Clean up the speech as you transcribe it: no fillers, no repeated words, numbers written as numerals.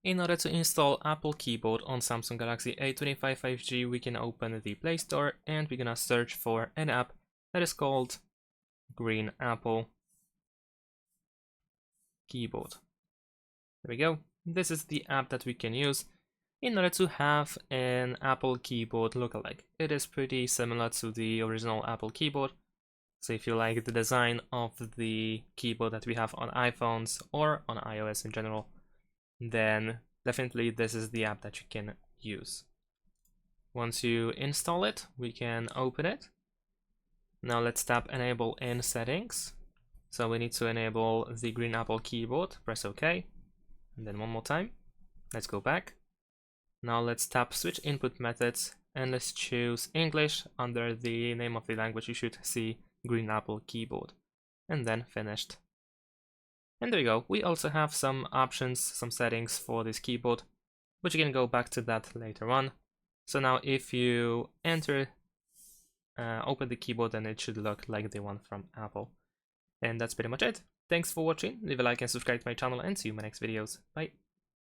In order to install Apple Keyboard on Samsung Galaxy A25 5G, we can open the Play Store and we're gonna search for an app that is called Green Apple Keyboard. There we go. This is the app that we can use in order to have an Apple keyboard lookalike. It is pretty similar to the original Apple keyboard. So if you like the design of the keyboard that we have on iPhones or on iOS in general, then definitely this is the app that you can use. Once you install it, we can open it. Now let's tap Enable in Settings. So we need to enable the Green Apple keyboard. Press OK. And then one more time. Let's go back. Now let's tap Switch Input Methods and let's choose English. Under the name of the language you should see Green Apple Keyboard. And then Finished. And there you go. We also have some options, some settings for this keyboard, but you can go back to that later on. So now if you open the keyboard, then it should look like the one from Apple. And that's pretty much it. Thanks for watching. Leave a like and subscribe to my channel and see you in my next videos. Bye.